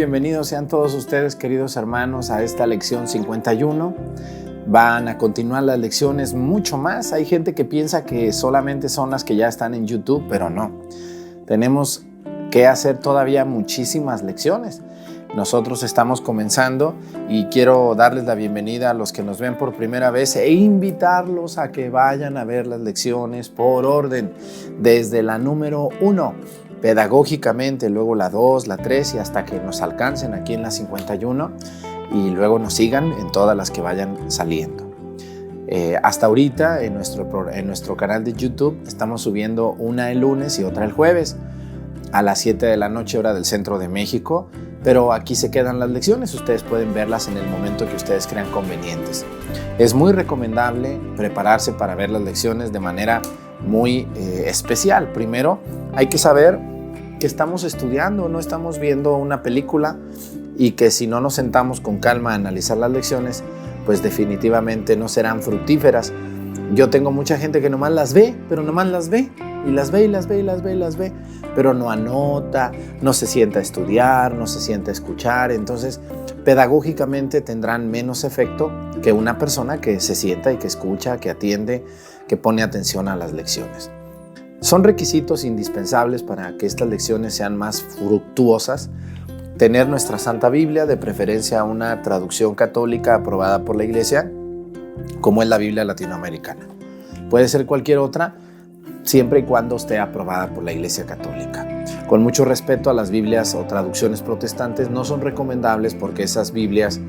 bienvenidos sean todos ustedes, queridos hermanos, a esta lección 51. Van a continuar las lecciones mucho más. Hay gente que piensa que solamente son las que ya están en YouTube, pero no. Tenemos que hacer todavía muchísimas lecciones. Nosotros estamos comenzando y quiero darles la bienvenida a los que nos ven por primera vez e invitarlos a que vayan a ver las lecciones por orden, desde la número 1, pedagógicamente, luego la 2, la 3 y hasta que nos alcancen aquí en la 51 y luego nos sigan en todas las que vayan saliendo. Hasta ahorita en nuestro canal de YouTube estamos subiendo una el lunes y otra el jueves a las 7 de la noche, hora del centro de México, pero aquí se quedan las lecciones, ustedes pueden verlas en el momento que ustedes crean convenientes. Es muy recomendable prepararse para ver las lecciones de manera muy especial. Primero, hay que saber que estamos estudiando, no estamos viendo una película y que si no nos sentamos con calma a analizar las lecciones, pues definitivamente no serán fructíferas. Yo tengo mucha gente que nomás las ve, pero nomás las ve. Y las ve, y las ve, y las ve, y las ve, pero no anota, no se sienta a estudiar, no se sienta a escuchar. Entonces, pedagógicamente tendrán menos efecto que una persona que se sienta y que escucha, que atiende, que pone atención a las lecciones. Son requisitos indispensables para que estas lecciones sean más fructuosas. Tener nuestra Santa Biblia, de preferencia una traducción católica aprobada por la Iglesia, como es la Biblia latinoamericana. Puede ser cualquier otra, siempre y cuando esté aprobada por la Iglesia Católica. Con mucho respeto a las Biblias o traducciones protestantes, no son recomendables porque esas Biblias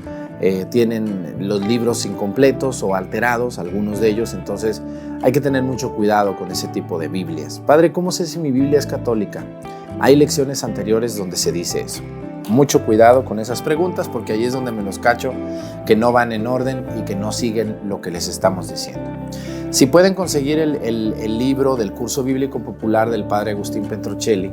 tienen los libros incompletos o alterados, algunos de ellos, entonces hay que tener mucho cuidado con ese tipo de Biblias. Padre, ¿cómo sé si mi Biblia es católica? Hay lecciones anteriores donde se dice eso. Mucho cuidado con esas preguntas porque ahí es donde me los cacho, que no van en orden y que no siguen lo que les estamos diciendo. Si pueden conseguir el libro del curso bíblico popular del Padre Agustín Petrocelli,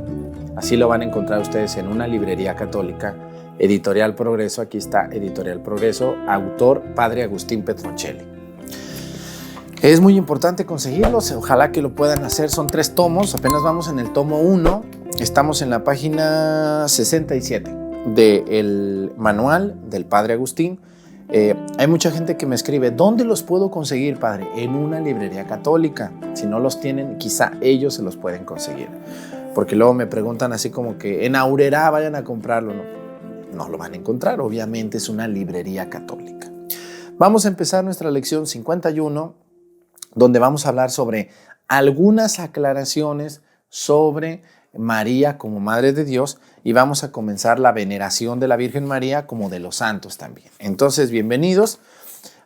así lo van a encontrar ustedes en una librería católica, Editorial Progreso, aquí está Editorial Progreso, autor Padre Agustín Petrocelli. Es muy importante conseguirlos, ojalá que lo puedan hacer, son 3 tomos, apenas vamos en el tomo 1, estamos en la página 67 del manual del Padre Agustín. Hay mucha gente que me escribe, ¿dónde los puedo conseguir, padre? En una librería católica. Si no los tienen, quizá ellos se los pueden conseguir. Porque luego me preguntan así como que en Aurrerá vayan a comprarlo. No lo van a encontrar, obviamente es una librería católica. Vamos a empezar nuestra lección 51, donde vamos a hablar sobre algunas aclaraciones sobre María como Madre de Dios y vamos a comenzar la veneración de la Virgen María como de los santos también. Entonces, bienvenidos.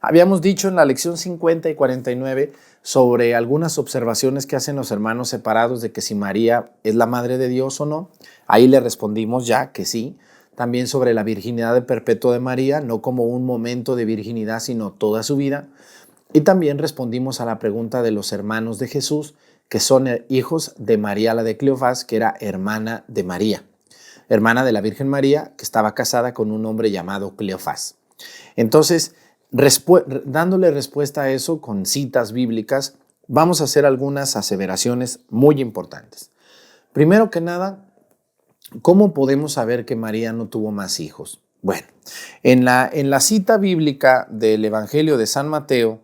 Habíamos dicho en la lección 50 y 49 sobre algunas observaciones que hacen los hermanos separados de que si María es la Madre de Dios o no. Ahí le respondimos ya que sí. También sobre la virginidad de perpetuo de María, no como un momento de virginidad, sino toda su vida. Y también respondimos a la pregunta de los hermanos de Jesús, que son hijos de María la de Cleofás, que era hermana de María, hermana de la Virgen María, que estaba casada con un hombre llamado Cleofás. Entonces, dándole respuesta a eso con citas bíblicas, vamos a hacer algunas aseveraciones muy importantes. Primero que nada, ¿cómo podemos saber que María no tuvo más hijos? Bueno, en la cita bíblica del Evangelio de San Mateo,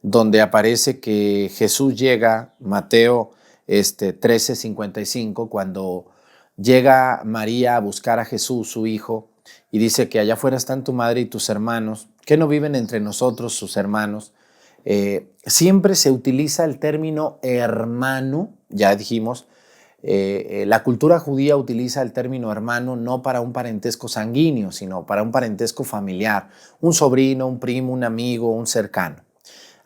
donde aparece que Jesús llega, Mateo 13:55, cuando llega María a buscar a Jesús, su hijo, y dice que allá afuera están tu madre y tus hermanos, que no viven entre nosotros sus hermanos. Siempre se utiliza el término hermano, ya dijimos, la cultura judía utiliza el término hermano no para un parentesco sanguíneo, sino para un parentesco familiar, un sobrino, un primo, un amigo, un cercano.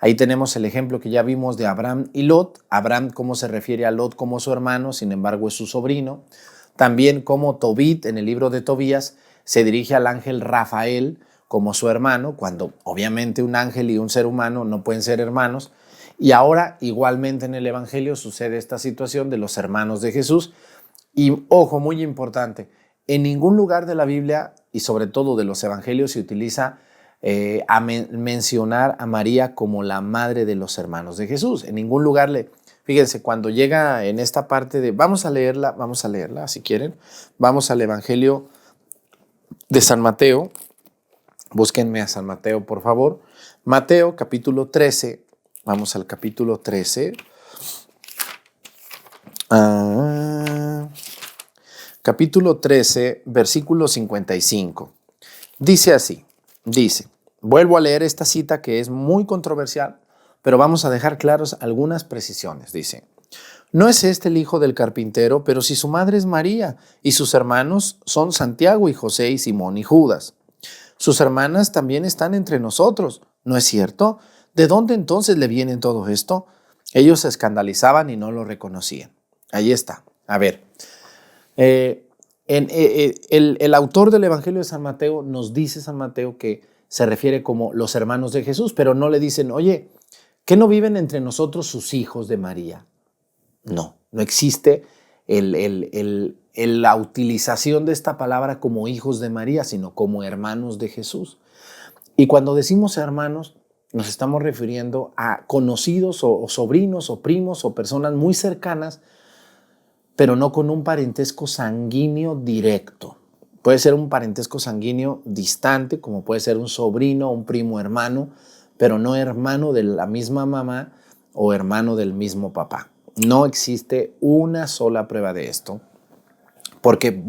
Ahí tenemos el ejemplo que ya vimos de Abraham y Lot. Abraham, cómo se refiere a Lot como su hermano, sin embargo es su sobrino. También como Tobit, en el libro de Tobías, se dirige al ángel Rafael como su hermano, cuando obviamente un ángel y un ser humano no pueden ser hermanos. Y ahora, igualmente en el Evangelio, sucede esta situación de los hermanos de Jesús. Y ojo, muy importante, en ningún lugar de la Biblia y sobre todo de los Evangelios se utiliza mencionar a María como la madre de los hermanos de Jesús. En ningún lugar Fíjense, cuando llega en esta parte de, vamos a leerla si quieren. Vamos al Evangelio de San Mateo. Búsquenme a San Mateo, por favor. Mateo, capítulo 13. Vamos al capítulo 13. Capítulo 13, versículo 55. Dice así, vuelvo a leer esta cita que es muy controversial, pero vamos a dejar claros algunas precisiones. Dice, no es este el hijo del carpintero, pero si su madre es María, y sus hermanos son Santiago y José y Simón y Judas. Sus hermanas también están entre nosotros, ¿no es cierto? ¿De dónde entonces le viene todo esto? Ellos se escandalizaban y no lo reconocían. Ahí está. A ver, el autor del Evangelio de San Mateo nos dice San Mateo que se refiere como los hermanos de Jesús, pero no le dicen, oye, ¿qué no viven entre nosotros sus hijos de María? No existe la utilización de esta palabra como hijos de María, sino como hermanos de Jesús. Y cuando decimos hermanos, nos estamos refiriendo a conocidos o sobrinos o primos o personas muy cercanas, pero no con un parentesco sanguíneo directo. Puede ser un parentesco sanguíneo distante, como puede ser un sobrino, un primo hermano, pero no hermano de la misma mamá o hermano del mismo papá. No existe una sola prueba de esto, porque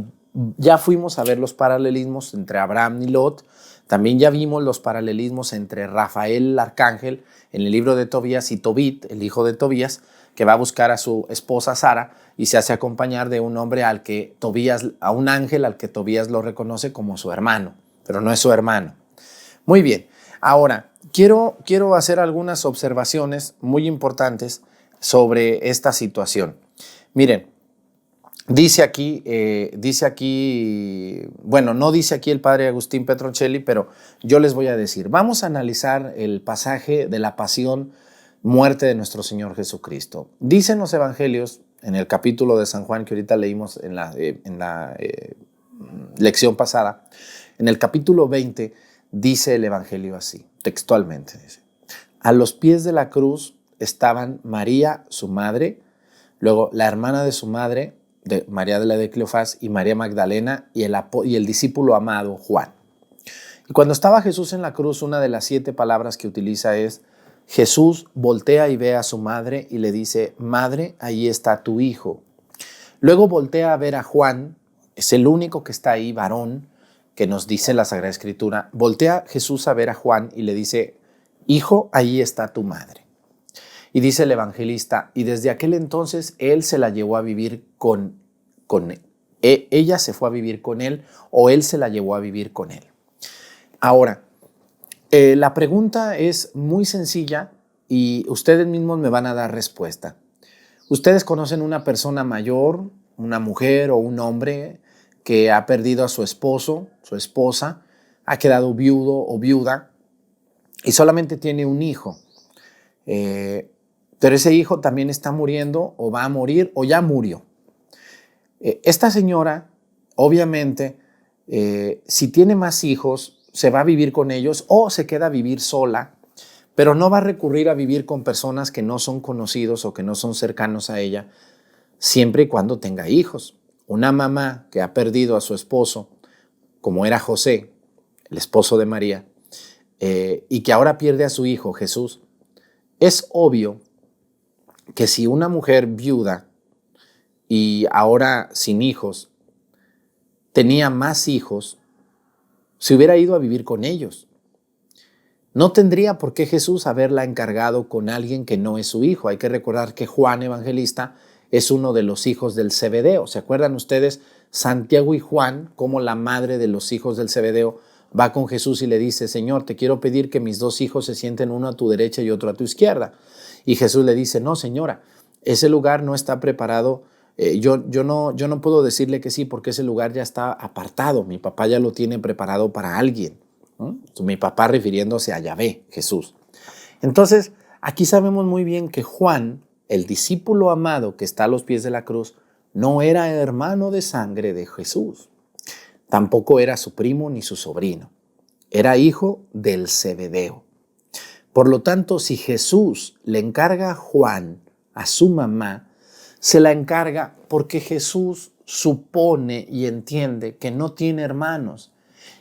ya fuimos a ver los paralelismos entre Abraham y Lot. También ya vimos los paralelismos entre Rafael el arcángel en el libro de Tobías y Tobit, el hijo de Tobías, que va a buscar a su esposa Sara y se hace acompañar de un hombre a un ángel al que Tobías lo reconoce como su hermano, pero no es su hermano. Muy bien, ahora quiero hacer algunas observaciones muy importantes sobre esta situación. Miren, dice aquí, bueno, no dice aquí el padre Agustín Petroncelli, pero yo les voy a decir, vamos a analizar el pasaje de la pasión, muerte de nuestro Señor Jesucristo. Dicen los evangelios, en el capítulo de San Juan que ahorita leímos en la lección pasada, en el capítulo 20, dice el evangelio así, textualmente, dice, a los pies de la cruz estaban María, su madre, luego la hermana de su madre, de María de Cleofás, y María Magdalena, y el discípulo amado Juan. Y cuando estaba Jesús en la cruz, una de las 7 palabras que utiliza es, Jesús voltea y ve a su madre y le dice, madre, ahí está tu hijo. Luego voltea a ver a Juan, es el único que está ahí, varón, que nos dice la Sagrada Escritura. Voltea Jesús a ver a Juan y le dice, hijo, ahí está tu madre. Y dice el evangelista, y desde aquel entonces él se la llevó a vivir con él. Ella se fue a vivir con él o él se la llevó a vivir con él. Ahora, la pregunta es muy sencilla y ustedes mismos me van a dar respuesta. ¿Ustedes conocen una persona mayor, una mujer o un hombre que ha perdido a su esposo, su esposa, ha quedado viudo o viuda y solamente tiene un hijo? Pero ese hijo también está muriendo o va a morir o ya murió. Esta señora, obviamente, si tiene más hijos, se va a vivir con ellos o se queda a vivir sola, pero no va a recurrir a vivir con personas que no son conocidos o que no son cercanos a ella, siempre y cuando tenga hijos. Una mamá que ha perdido a su esposo, como era José, el esposo de María, y que ahora pierde a su hijo Jesús, es obvio que si una mujer viuda y ahora sin hijos tenía más hijos, se hubiera ido a vivir con ellos. No tendría por qué Jesús haberla encargado con alguien que no es su hijo. Hay que recordar que Juan Evangelista es uno de los hijos del Zebedeo. ¿Se acuerdan ustedes? Santiago y Juan, como la madre de los hijos del Zebedeo, va con Jesús y le dice, Señor, te quiero pedir que mis 2 hijos se sienten uno a tu derecha y otro a tu izquierda. Y Jesús le dice, no, señora, ese lugar no está preparado. Yo no puedo decirle que sí porque ese lugar ya está apartado. Mi papá ya lo tiene preparado para alguien. Mi papá refiriéndose a Yahvé, Jesús. Entonces, aquí sabemos muy bien que Juan, el discípulo amado que está a los pies de la cruz, no era hermano de sangre de Jesús. Tampoco era su primo ni su sobrino. Era hijo del Zebedeo. Por lo tanto, si Jesús le encarga a Juan a su mamá, se la encarga porque Jesús supone y entiende que no tiene hermanos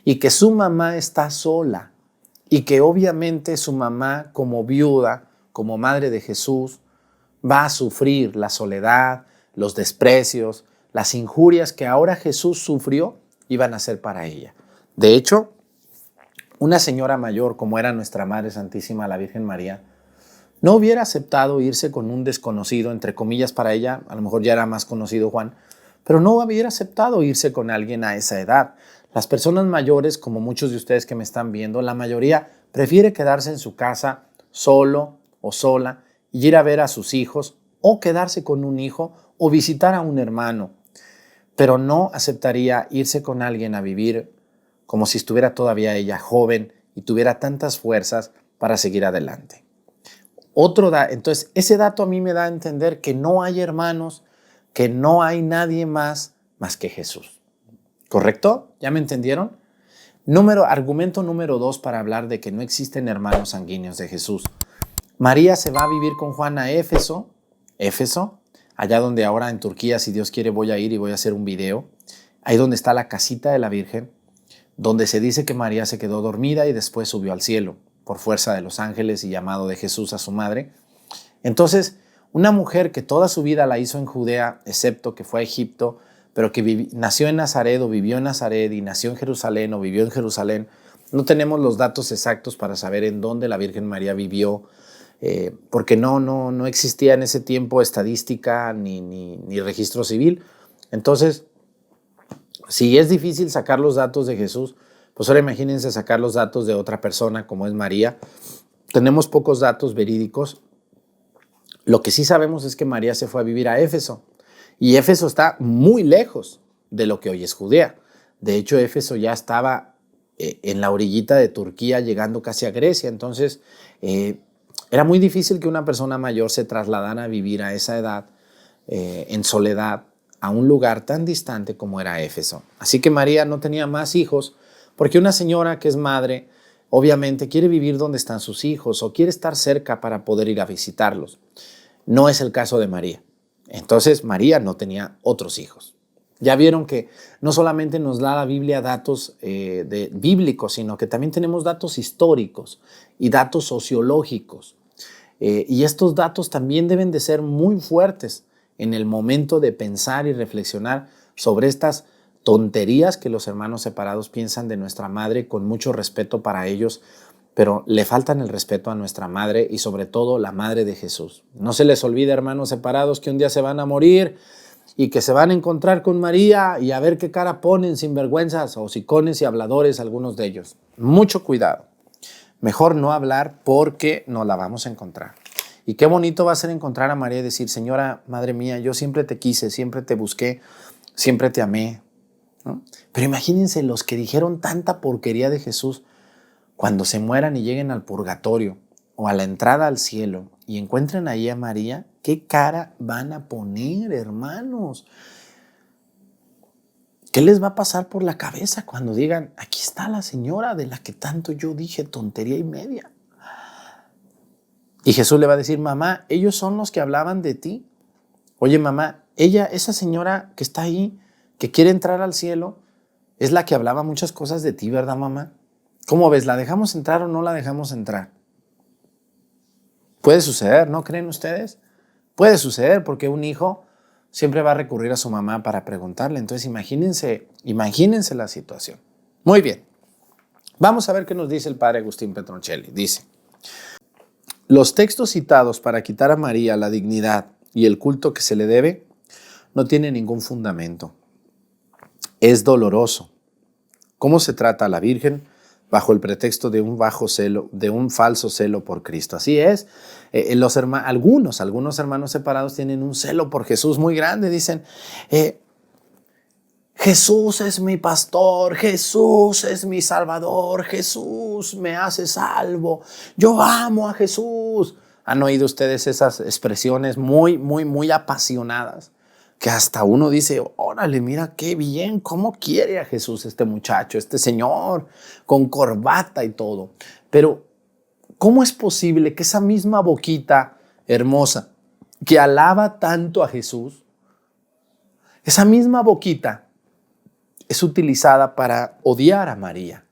y que su mamá está sola y que obviamente su mamá como viuda, como madre de Jesús, va a sufrir la soledad, los desprecios, las injurias que ahora Jesús sufrió iban a ser para ella. De hecho, una señora mayor como era nuestra Madre Santísima, la Virgen María, no hubiera aceptado irse con un desconocido, entre comillas para ella, a lo mejor ya era más conocido Juan, pero no hubiera aceptado irse con alguien a esa edad. Las personas mayores, como muchos de ustedes que me están viendo, la mayoría prefiere quedarse en su casa solo o sola y ir a ver a sus hijos o quedarse con un hijo o visitar a un hermano, pero no aceptaría irse con alguien a vivir como si estuviera todavía ella joven y tuviera tantas fuerzas para seguir adelante. Entonces, ese dato a mí me da a entender que no hay hermanos, que no hay nadie más que Jesús. ¿Correcto? ¿Ya me entendieron? Argumento número 2 para hablar de que no existen hermanos sanguíneos de Jesús. María se va a vivir con Juan a Éfeso, allá donde ahora en Turquía, si Dios quiere, voy a ir y voy a hacer un video. Ahí donde está la casita de la Virgen, donde se dice que María se quedó dormida y después subió al cielo por fuerza de los ángeles y llamado de Jesús a su madre. Entonces, una mujer que toda su vida la hizo en Judea, excepto que fue a Egipto, pero que nació en Nazaret o vivió en Nazaret y nació en Jerusalén o vivió en Jerusalén, no tenemos los datos exactos para saber en dónde la Virgen María vivió, porque no existía en ese tiempo estadística ni registro civil. Entonces, si es difícil sacar los datos de Jesús, pues ahora imagínense sacar los datos de otra persona como es María. Tenemos pocos datos verídicos. Lo que sí sabemos es que María se fue a vivir a Éfeso. Y Éfeso está muy lejos de lo que hoy es Judea. De hecho, Éfeso ya estaba en la orillita de Turquía, llegando casi a Grecia. Entonces, era muy difícil que una persona mayor se trasladara a vivir a esa edad, en soledad, a un lugar tan distante como era Éfeso. Así que María no tenía más hijos, porque una señora que es madre, obviamente quiere vivir donde están sus hijos o quiere estar cerca para poder ir a visitarlos. No es el caso de María. Entonces María no tenía otros hijos. Ya vieron que no solamente nos da la Biblia datos bíblicos, sino que también tenemos datos históricos y datos sociológicos. Y estos datos también deben de ser muy fuertes en el momento de pensar y reflexionar sobre estas tonterías que los hermanos separados piensan de nuestra madre, con mucho respeto para ellos, pero le faltan el respeto a nuestra madre y sobre todo la madre de Jesús. No se les olvide, hermanos separados, que un día se van a morir y que se van a encontrar con María y a ver qué cara ponen, sinvergüenzas, hocicones y habladores algunos de ellos. Mucho cuidado. Mejor no hablar porque no la vamos a encontrar. Y qué bonito va a ser encontrar a María y decir: Señora, madre mía, yo siempre te quise, siempre te busqué, siempre te amé, ¿no? Pero imagínense los que dijeron tanta porquería de Jesús, cuando se mueran y lleguen al purgatorio o a la entrada al cielo y encuentren ahí a María, ¿qué cara van a poner, hermanos? ¿Qué les va a pasar por la cabeza cuando digan: aquí está la señora de la que tanto yo dije tontería y media? Y Jesús le va a decir: mamá, ellos son los que hablaban de ti. Oye, mamá, esa señora que está ahí, que quiere entrar al cielo, es la que hablaba muchas cosas de ti, ¿verdad, mamá? ¿Cómo ves? ¿La dejamos entrar o no la dejamos entrar? Puede suceder, ¿no creen ustedes? Puede suceder, porque un hijo siempre va a recurrir a su mamá para preguntarle. Entonces imagínense la situación. Muy bien, vamos a ver qué nos dice el padre Agustín Petroncelli. Dice: los textos citados para quitar a María la dignidad y el culto que se le debe no tienen ningún fundamento. Es doloroso. ¿Cómo se trata a la Virgen bajo el pretexto de un falso celo por Cristo? Así es. Algunos hermanos separados tienen un celo por Jesús muy grande. Dicen: Jesús es mi pastor, Jesús es mi salvador, Jesús me hace salvo, yo amo a Jesús. ¿Han oído ustedes esas expresiones muy, muy, muy apasionadas? Que hasta uno dice: órale, mira qué bien, cómo quiere a Jesús este muchacho, este señor, con corbata y todo. Pero, ¿cómo es posible que esa misma boquita hermosa, que alaba tanto a Jesús, esa misma boquita es utilizada para odiar a María,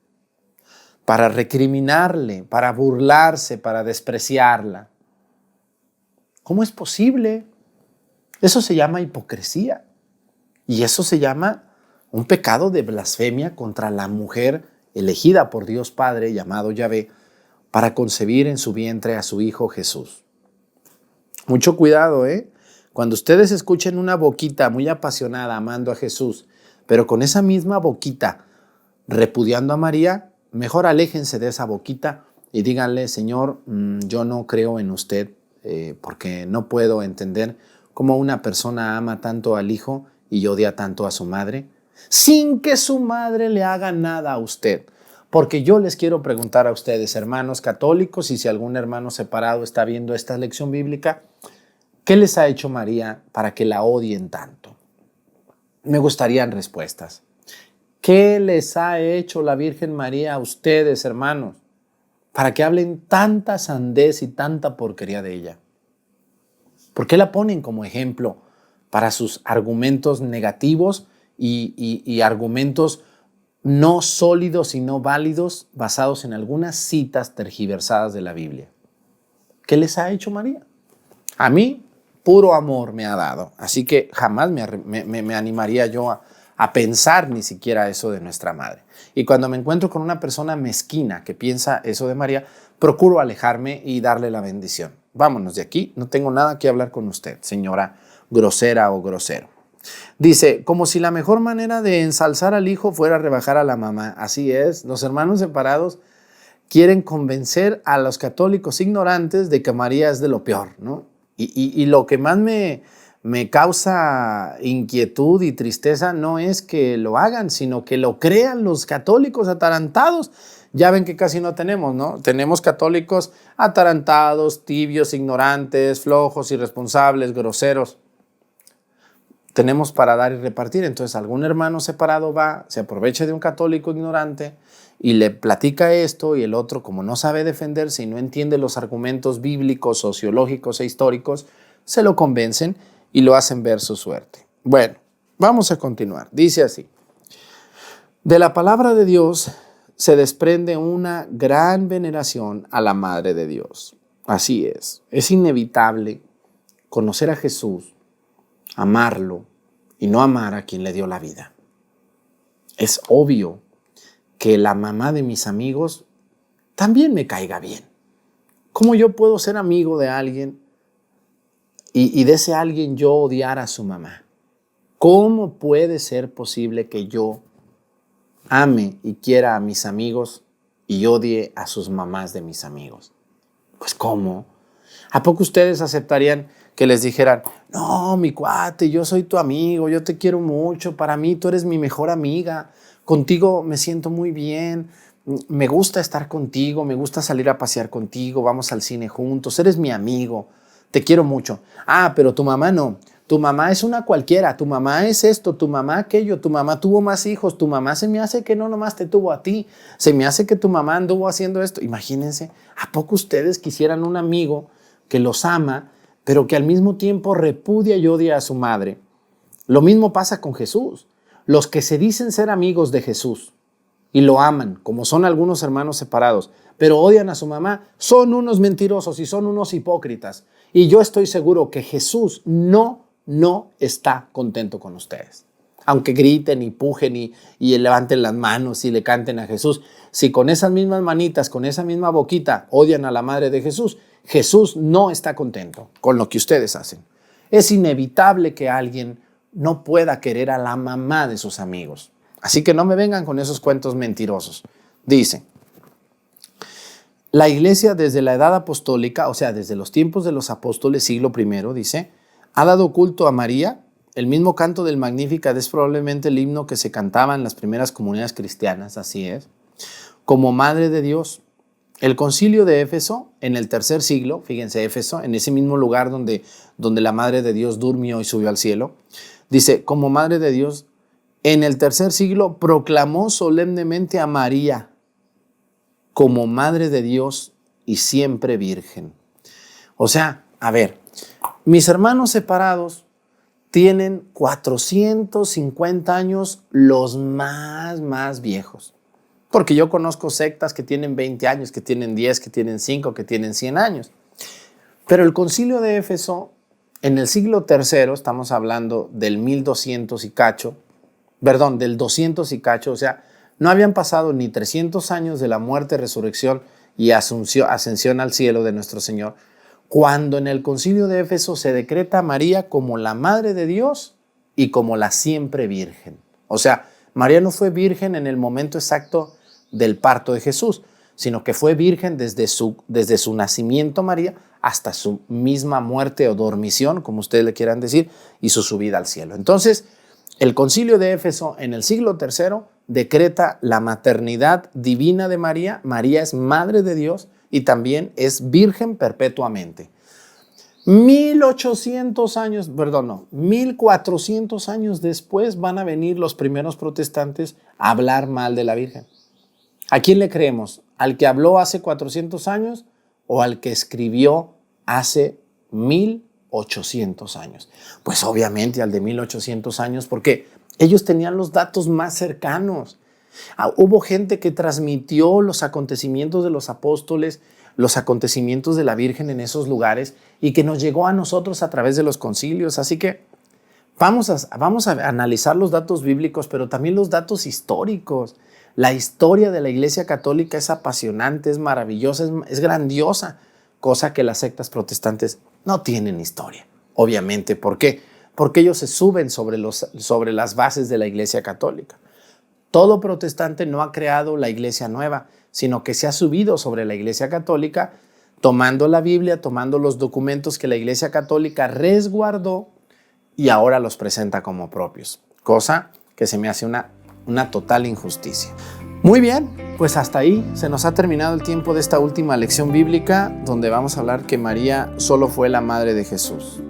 para recriminarle, para burlarse, para despreciarla. ¿Cómo es posible? Eso se llama hipocresía y eso se llama un pecado de blasfemia contra la mujer elegida por Dios Padre, llamado Yahvé, para concebir en su vientre a su Hijo Jesús. Mucho cuidado, Cuando ustedes escuchen una boquita muy apasionada amando a Jesús, pero con esa misma boquita repudiando a María, mejor aléjense de esa boquita y díganle: Señor, yo no creo en usted porque no puedo entender cómo una persona ama tanto al Hijo y odia tanto a su madre, sin que su madre le haga nada a usted. Porque yo les quiero preguntar a ustedes, hermanos católicos, y si algún hermano separado está viendo esta lección bíblica, ¿qué les ha hecho María para que la odien tanto? Me gustarían respuestas. ¿Qué les ha hecho la Virgen María a ustedes, hermanos, para que hablen tanta sandez y tanta porquería de ella? ¿Por qué la ponen como ejemplo para sus argumentos negativos y argumentos no sólidos y no válidos basados en algunas citas tergiversadas de la Biblia? ¿Qué les ha hecho María? A mí, puro amor me ha dado, así que jamás me animaría yo a pensar ni siquiera eso de nuestra madre. Y cuando me encuentro con una persona mezquina que piensa eso de María, procuro alejarme y darle la bendición. Vámonos de aquí, no tengo nada que hablar con usted, señora grosera o grosero. Dice, como si la mejor manera de ensalzar al hijo fuera rebajar a la mamá. Así es, los hermanos separados quieren convencer a los católicos ignorantes de que María es de lo peor, ¿no? Y lo que más me causa inquietud y tristeza no es que lo hagan, sino que lo crean los católicos atarantados. Ya ven que casi no tenemos, ¿no? Tenemos católicos atarantados, tibios, ignorantes, flojos, irresponsables, groseros. Tenemos para dar y repartir. Entonces algún hermano separado va, se aprovecha de un católico ignorante y le platica esto, y el otro, como no sabe defenderse y no entiende los argumentos bíblicos, sociológicos e históricos, se lo convencen y lo hacen ver su suerte. Bueno, vamos a continuar. Dice así: de la palabra de Dios se desprende una gran veneración a la Madre de Dios. Así es inevitable conocer a Jesús, amarlo y no amar a quien le dio la vida. Es obvio que la mamá de mis amigos también me caiga bien. ¿Cómo yo puedo ser amigo de alguien y de ese alguien yo odiar a su mamá? ¿Cómo puede ser posible que yo ame y quiera a mis amigos y odie a sus mamás de mis amigos? Pues ¿cómo? ¿A poco ustedes aceptarían que les dijeran: no, mi cuate, yo soy tu amigo, yo te quiero mucho, para mí tú eres mi mejor amiga, contigo me siento muy bien, me gusta estar contigo, me gusta salir a pasear contigo, vamos al cine juntos, eres mi amigo, te quiero mucho? Ah, pero tu mamá no, tu mamá es una cualquiera, tu mamá es esto, tu mamá aquello, tu mamá tuvo más hijos, tu mamá se me hace que no nomás te tuvo a ti, se me hace que tu mamá anduvo haciendo esto. Imagínense, ¿a poco ustedes quisieran un amigo que los ama, pero que al mismo tiempo repudia y odia a su madre? Lo mismo pasa con Jesús. Los que se dicen ser amigos de Jesús y lo aman, como son algunos hermanos separados, pero odian a su mamá, son unos mentirosos y son unos hipócritas. Y yo estoy seguro que Jesús no está contento con ustedes. Aunque griten y pujen y levanten las manos y le canten a Jesús, si con esas mismas manitas, con esa misma boquita odian a la madre de Jesús, Jesús no está contento con lo que ustedes hacen. Es inevitable que alguien no pueda querer a la mamá de sus amigos. Así que no me vengan con esos cuentos mentirosos. Dice, la iglesia desde la edad apostólica, o sea, desde los tiempos de los apóstoles, siglo I, dice, ha dado culto a María. El mismo canto del Magnificat es probablemente el himno que se cantaba en las primeras comunidades cristianas, así es, como Madre de Dios. El concilio de Éfeso, en el tercer siglo, fíjense, Éfeso, en ese mismo lugar donde la Madre de Dios durmió y subió al cielo, dice, como Madre de Dios, en el tercer siglo proclamó solemnemente a María como Madre de Dios y siempre Virgen. O sea, a ver, Mis hermanos separados tienen 450 años los más viejos. Porque yo conozco sectas que tienen 20 años, que tienen 10, que tienen 5, que tienen 100 años. Pero el concilio de Éfeso, en el siglo III, estamos hablando del 1200 y cacho, perdón, del 200 y cacho, o sea, no habían pasado ni 300 años de la muerte, resurrección y ascensión al cielo de nuestro Señor, cuando en el concilio de Éfeso se decreta a María como la Madre de Dios y como la siempre Virgen. O sea, María no fue virgen en el momento exacto del parto de Jesús, sino que fue virgen desde su nacimiento, María, hasta su misma muerte o dormición, como ustedes le quieran decir, y su subida al cielo. Entonces, el concilio de Éfeso en el siglo III decreta la maternidad divina de María. María es Madre de Dios y también es virgen perpetuamente. 1400 años después van a venir los primeros protestantes a hablar mal de la Virgen. ¿A quién le creemos? ¿Al que habló hace 400 años o al que escribió hace 1800 años? Pues obviamente al de 1800 años, porque ellos tenían los datos más cercanos. Hubo gente que transmitió los acontecimientos de los apóstoles, los acontecimientos de la Virgen en esos lugares y que nos llegó a nosotros a través de los concilios. Así que vamos a analizar los datos bíblicos, pero también los datos históricos. La historia de la Iglesia Católica es apasionante, es maravillosa, es grandiosa, cosa que las sectas protestantes no tienen historia. Obviamente, ¿por qué? Porque ellos se suben sobre las bases de la Iglesia Católica. Todo protestante no ha creado la iglesia nueva, sino que se ha subido sobre la Iglesia Católica, tomando la Biblia, tomando los documentos que la Iglesia Católica resguardó y ahora los presenta como propios, cosa que se me hace una total injusticia. Muy bien, pues hasta ahí se nos ha terminado el tiempo de esta última lección bíblica, donde vamos a hablar que María solo fue la madre de Jesús.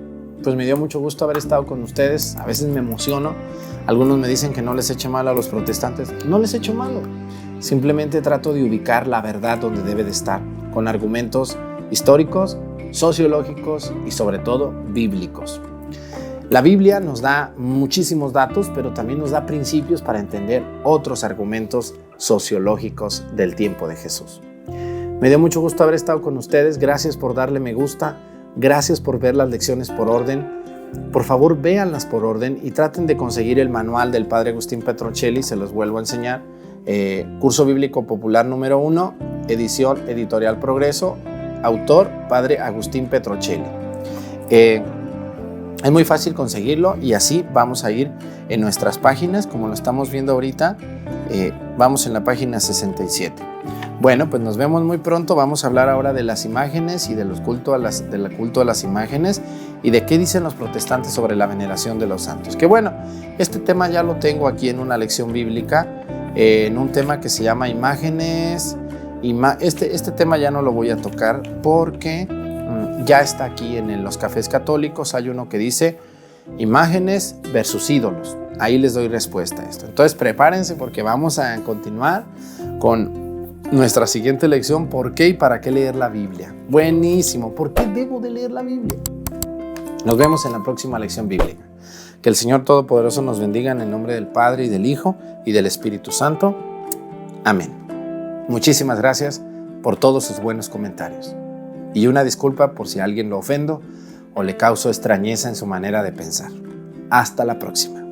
Pues me dio mucho gusto haber estado con ustedes. A veces me emociono. Algunos me dicen que no les eche malo a los protestantes. No les echo malo. Simplemente trato de ubicar la verdad donde debe de estar, con argumentos históricos, sociológicos y sobre todo bíblicos. La Biblia nos da muchísimos datos, pero también nos da principios para entender otros argumentos sociológicos del tiempo de Jesús. Me dio mucho gusto haber estado con ustedes. Gracias por darle me gusta. Gracias por ver las lecciones por orden. Por favor, véanlas por orden y traten de conseguir el manual del Padre Agustín Petrocelli. Se los vuelvo a enseñar. Curso Bíblico Popular número 1, edición Editorial Progreso, autor Padre Agustín Petrocelli. Es muy fácil conseguirlo y así vamos a ir en nuestras páginas, como lo estamos viendo ahorita. Vamos en la página 67. Bueno, pues nos vemos muy pronto. Vamos a hablar ahora de las imágenes y del culto a las imágenes y de qué dicen los protestantes sobre la veneración de los santos. Que bueno, este tema ya lo tengo aquí en una lección bíblica, en un tema que se llama imágenes. Este tema ya no lo voy a tocar porque ya está aquí en los cafés católicos. Hay uno que dice imágenes versus ídolos. Ahí les doy respuesta a esto. Entonces prepárense porque vamos a continuar con nuestra siguiente lección. ¿Por qué y para qué leer la Biblia? Buenísimo. ¿Por qué debo de leer la Biblia? Nos vemos en la próxima lección bíblica. Que el Señor Todopoderoso nos bendiga en el nombre del Padre y del Hijo y del Espíritu Santo. Amén. Muchísimas gracias por todos sus buenos comentarios. Y una disculpa por si a alguien lo ofendo o le causo extrañeza en su manera de pensar. Hasta la próxima.